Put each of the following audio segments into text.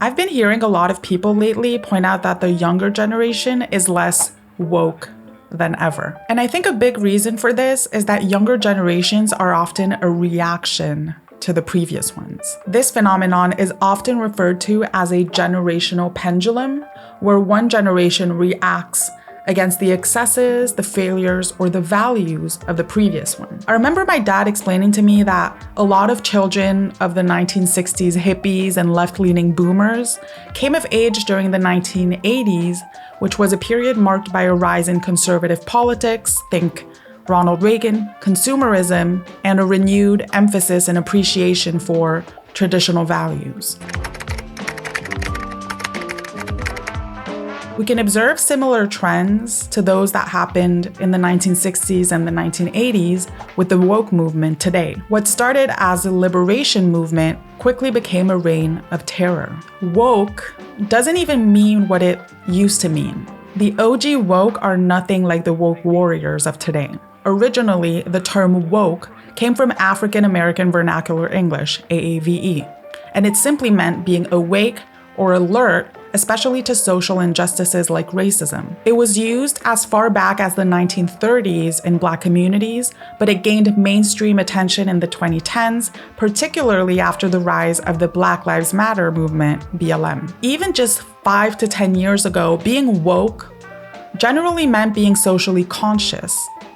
I've been hearing a lot of people lately point out that the younger generation is less woke than ever. And I think a big reason for this is that younger generations are often a reaction to the previous ones. This phenomenon is often referred to as a generational pendulum, where one generation reacts against the excesses, the failures, or the values of the previous one. I remember my dad explaining to me that a lot of children of the 1960s hippies and left-leaning boomers came of age during the 1980s, which was a period marked by a rise in conservative politics, think Ronald Reagan, consumerism, and a renewed emphasis and appreciation for traditional values. We can observe similar trends to those that happened in the 1960s and the 1980s with the woke movement today. What started as a liberation movement quickly became a reign of terror. Woke doesn't even mean what it used to mean. The OG woke are nothing like the woke warriors of today. Originally, the term woke came from African American Vernacular English, AAVE, and it simply meant being awake or alert, especially to social injustices like racism. It was used as far back as the 1930s in Black communities, but it gained mainstream attention in the 2010s, particularly after the rise of the Black Lives Matter movement, BLM. Even just 5 to 10 years ago, being woke generally meant being socially conscious,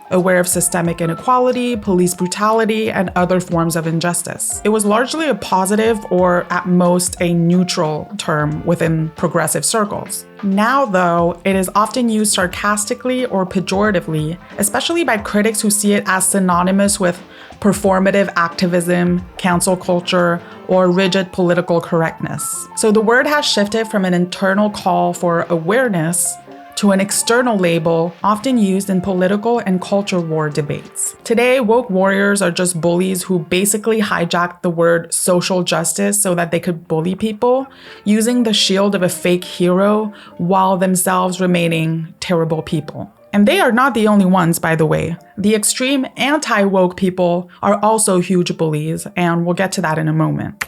aware of systemic inequality, police brutality, and other forms of injustice. It was largely a positive or at most a neutral term within progressive circles. Now, though, it is often used sarcastically or pejoratively, especially by critics who see it as synonymous with performative activism, cancel culture, or rigid political correctness. So the word has shifted from an internal call for awareness to an external label often used in political and culture war debates. Today, woke warriors are just bullies who basically hijacked the word social justice so that they could bully people, using the shield of a fake hero while themselves remaining terrible people. And they are not the only ones, by the way. The extreme anti-woke people are also huge bullies, and we'll get to that in a moment.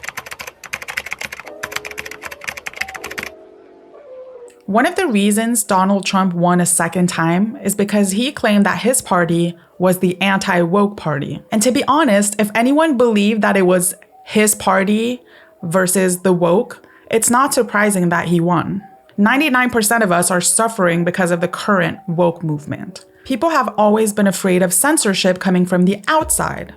One of the reasons Donald Trump won a second time is because he claimed that his party was the anti-woke party. And to be honest, if anyone believed that it was his party versus the woke, it's not surprising that he won. 99% of us are suffering because of the current woke movement. People have always been afraid of censorship coming from the outside,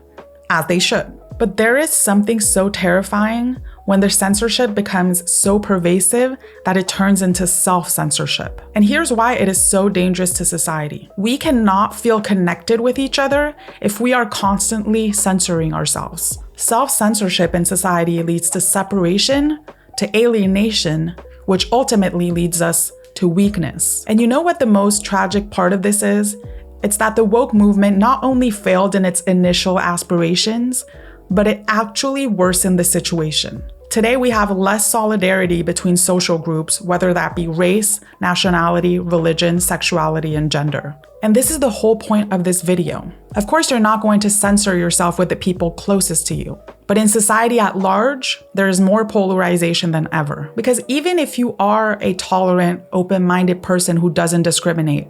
as they should. But there is something so terrifying when the censorship becomes so pervasive that it turns into self-censorship. And here's why it is so dangerous to society. We cannot feel connected with each other if we are constantly censoring ourselves. Self-censorship in society leads to separation, to alienation, which ultimately leads us to weakness. And you know what the most tragic part of this is? It's that the woke movement not only failed in its initial aspirations, but it actually worsened the situation. Today, we have less solidarity between social groups, whether that be race, nationality, religion, sexuality, and gender. And this is the whole point of this video. Of course, you're not going to censor yourself with the people closest to you. But in society at large, there is more polarization than ever. Because even if you are a tolerant, open-minded person who doesn't discriminate,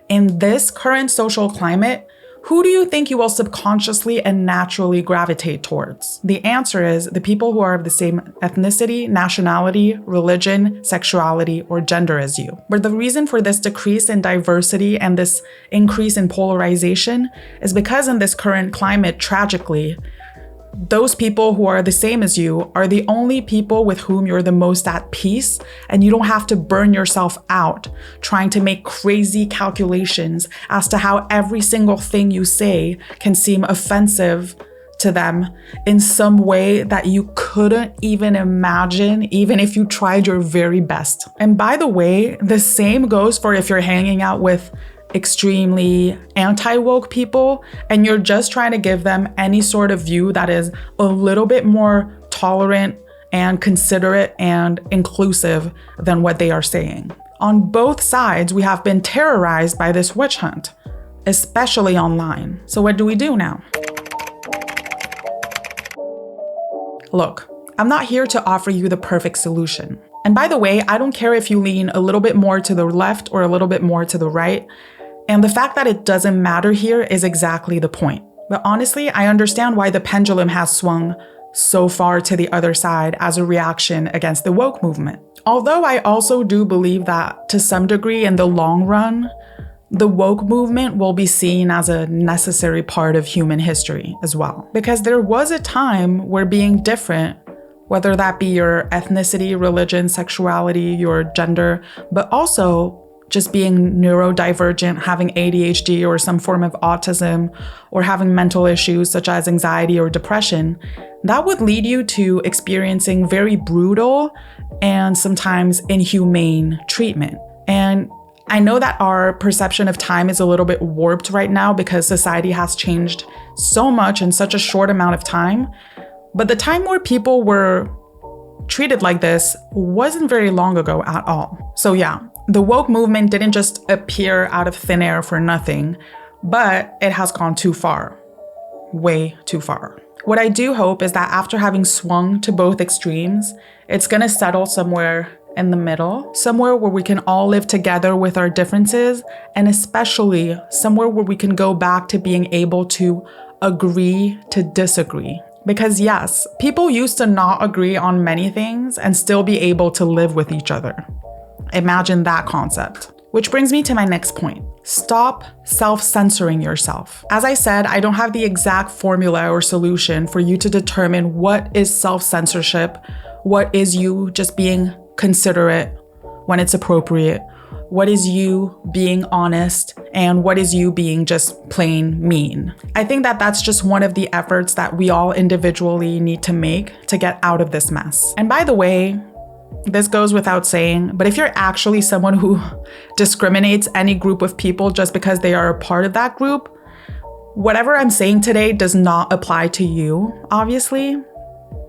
in this current social climate, who do you think you will subconsciously and naturally gravitate towards? The answer is the people who are of the same ethnicity, nationality, religion, sexuality, or gender as you. But the reason for this decrease in diversity and this increase in polarization is because in this current climate, tragically, those people who are the same as you are the only people with whom you're the most at peace, and you don't have to burn yourself out trying to make crazy calculations as to how every single thing you say can seem offensive to them in some way that you couldn't even imagine, even if you tried your very best. And by the way, the same goes for if you're hanging out with extremely anti-woke people and you're just trying to give them any sort of view that is a little bit more tolerant and considerate and inclusive than what they are saying. On both sides, we have been terrorized by this witch hunt, especially online. So what do we do now? Look, I'm not here to offer you the perfect solution. And by the way, I don't care if you lean a little bit more to the left or a little bit more to the right. And the fact that it doesn't matter here is exactly the point. But honestly, I understand why the pendulum has swung so far to the other side as a reaction against the woke movement. Although I also do believe that to some degree in the long run, the woke movement will be seen as a necessary part of human history as well. Because there was a time where being different, whether that be your ethnicity, religion, sexuality, your gender, but also just being neurodivergent, having ADHD or some form of autism, or having mental issues such as anxiety or depression, that would lead you to experiencing very brutal and sometimes inhumane treatment. And I know that our perception of time is a little bit warped right now because society has changed so much in such a short amount of time. But the time where people were treated like this wasn't very long ago at all. So yeah, the woke movement didn't just appear out of thin air for nothing, but it has gone too far, way too far. What I do hope is that after having swung to both extremes, it's gonna settle somewhere in the middle, somewhere where we can all live together with our differences, and especially somewhere where we can go back to being able to agree to disagree. Because yes, people used to not agree on many things and still be able to live with each other. Imagine that concept. Which brings me to my next point. Stop self-censoring yourself. As I said, I don't have the exact formula or solution for you to determine what is self-censorship, what is you just being considerate when it's appropriate, what is you being honest, and what is you being just plain mean. I think that that's just one of the efforts that we all individually need to make to get out of this mess. And by the way, this goes without saying, but if you're actually someone who discriminates any group of people just because they are a part of that group, whatever I'm saying today does not apply to you, obviously,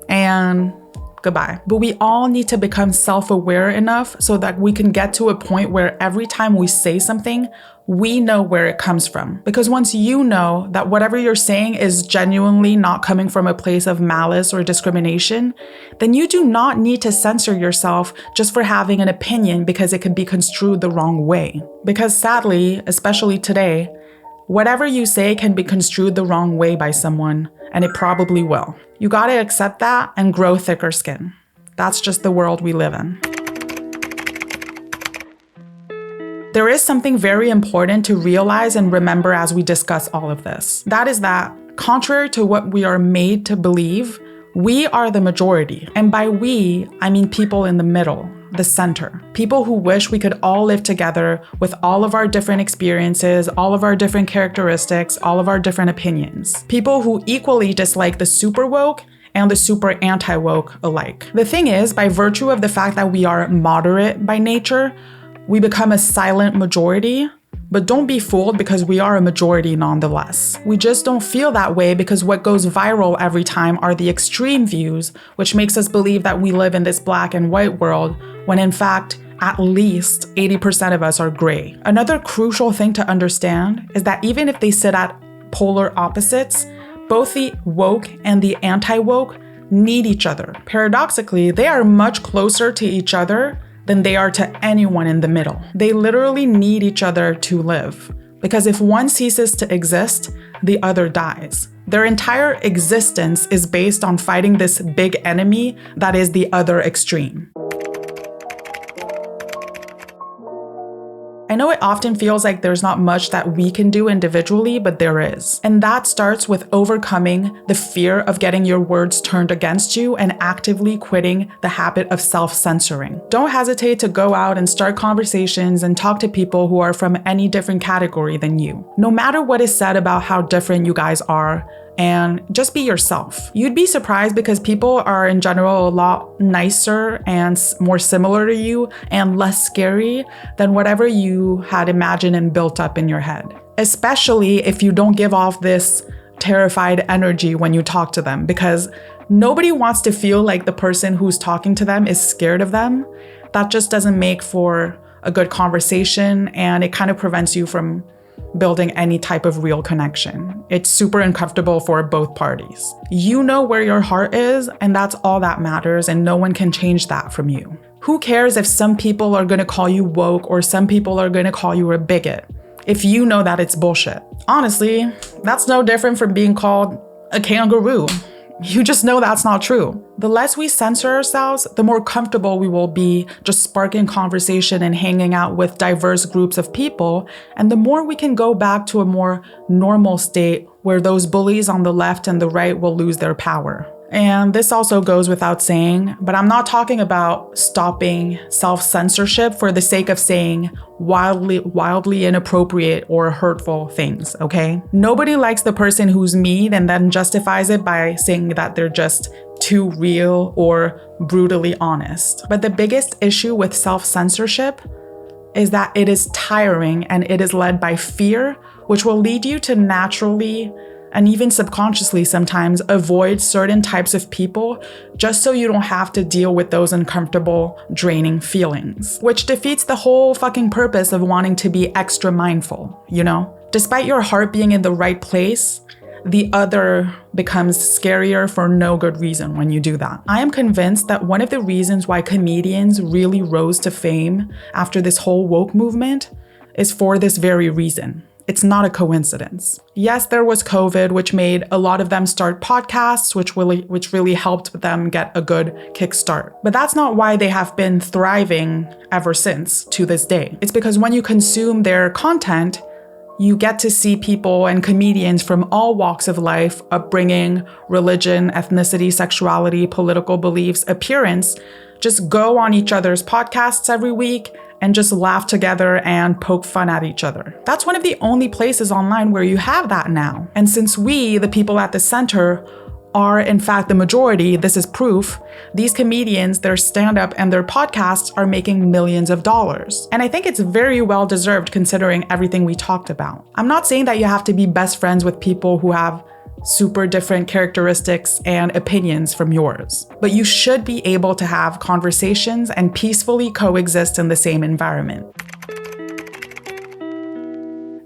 and goodbye. But we all need to become self-aware enough so that we can get to a point where every time we say something, we know where it comes from. Because once you know that whatever you're saying is genuinely not coming from a place of malice or discrimination, then you do not need to censor yourself just for having an opinion because it could be construed the wrong way. Because sadly, especially today, whatever you say can be construed the wrong way by someone, and it probably will. You gotta accept that and grow thicker skin. That's just the world we live in. There is something very important to realize and remember as we discuss all of this. That is that, contrary to what we are made to believe, we are the majority. And by we, I mean people in the middle, the center. People who wish we could all live together with all of our different experiences, all of our different characteristics, all of our different opinions. People who equally dislike the super woke and the super anti-woke alike. The thing is, by virtue of the fact that we are moderate by nature, we become a silent majority, but don't be fooled because we are a majority nonetheless. We just don't feel that way because what goes viral every time are the extreme views, which makes us believe that we live in this black and white world, when in fact, at least 80% of us are gray. Another crucial thing to understand is that even if they sit at polar opposites, both the woke and the anti-woke need each other. Paradoxically, they are much closer to each other than they are to anyone in the middle. They literally need each other to live. Because if one ceases to exist, the other dies. Their entire existence is based on fighting this big enemy that is the other extreme. I know it often feels like there's not much that we can do individually, but there is. And that starts with overcoming the fear of getting your words turned against you and actively quitting the habit of self-censoring. Don't hesitate to go out and start conversations and talk to people who are from any different category than you. No matter what is said about how different you guys are, and just be yourself. You'd be surprised because people are in general a lot nicer and more similar to you and less scary than whatever you had imagined and built up in your head. Especially if you don't give off this terrified energy when you talk to them, because nobody wants to feel like the person who's talking to them is scared of them. That just doesn't make for a good conversation, and it kind of prevents you from building any type of real connection. It's super uncomfortable for both parties. You know where your heart is, and that's all that matters, and no one can change that from you. Who cares if some people are gonna call you woke or some people are gonna call you a bigot, if you know that it's bullshit? Honestly, that's no different from being called a kangaroo. You just know that's not true. The less we censor ourselves, the more comfortable we will be just sparking conversation and hanging out with diverse groups of people, and the more we can go back to a more normal state where those bullies on the left and the right will lose their power. And this also goes without saying, but I'm not talking about stopping self-censorship for the sake of saying wildly inappropriate or hurtful things, okay? Nobody likes the person who's mean and then justifies it by saying that they're just too real or brutally honest. But the biggest issue with self-censorship is that it is tiring and it is led by fear, which will lead you to naturally and even subconsciously sometimes avoid certain types of people just so you don't have to deal with those uncomfortable, draining feelings, which defeats the whole fucking purpose of wanting to be extra mindful, you know? Despite your heart being in the right place, the other becomes scarier for no good reason when you do that. I am convinced that one of the reasons why comedians really rose to fame after this whole woke movement is for this very reason. It's not a coincidence. Yes, there was COVID, which made a lot of them start podcasts, which really helped them get a good kickstart. But that's not why they have been thriving ever since to this day. It's because when you consume their content, you get to see people and comedians from all walks of life, upbringing, religion, ethnicity, sexuality, political beliefs, appearance, just go on each other's podcasts every week and just laugh together and poke fun at each other. That's one of the only places online where you have that now. And since we, the people at the center, are in fact the majority, this is proof, these comedians, their stand-up and their podcasts are making millions of dollars. And I think it's very well deserved considering everything we talked about. I'm not saying that you have to be best friends with people who have super different characteristics and opinions from yours, but you should be able to have conversations and peacefully coexist in the same environment.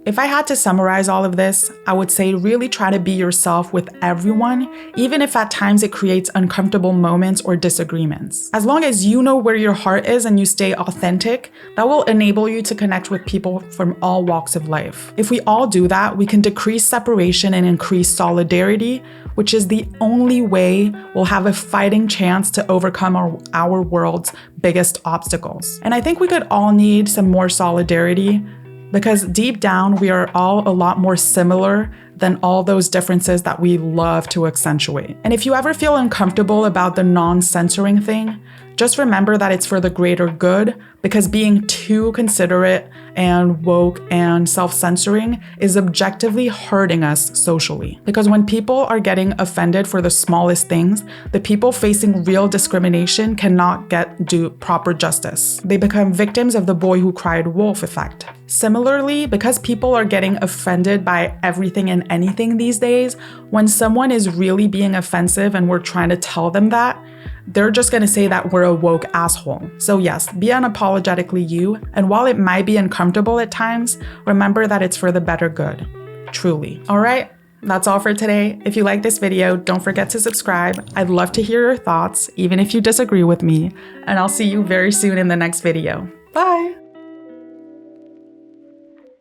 If I had to summarize all of this, I would say really try to be yourself with everyone, even if at times it creates uncomfortable moments or disagreements. As long as you know where your heart is and you stay authentic, that will enable you to connect with people from all walks of life. If we all do that, we can decrease separation and increase solidarity, which is the only way we'll have a fighting chance to overcome our world's biggest obstacles. And I think we could all need some more solidarity, because deep down, we are all a lot more similar than all those differences that we love to accentuate. And if you ever feel uncomfortable about the non-censoring thing, just remember that it's for the greater good, because being too considerate and woke and self-censoring is objectively hurting us socially. Because when people are getting offended for the smallest things, the people facing real discrimination cannot do proper justice. They become victims of the boy who cried wolf effect. Similarly, because people are getting offended by everything and anything these days, when someone is really being offensive and we're trying to tell them that, they're just gonna say that we're a woke asshole. So yes, be unapologetically you, and while it might be uncomfortable at times, remember that it's for the better good, truly. All right, that's all for today. If you like this video, don't forget to subscribe. I'd love to hear your thoughts, even if you disagree with me, and I'll see you very soon in the next video. Bye.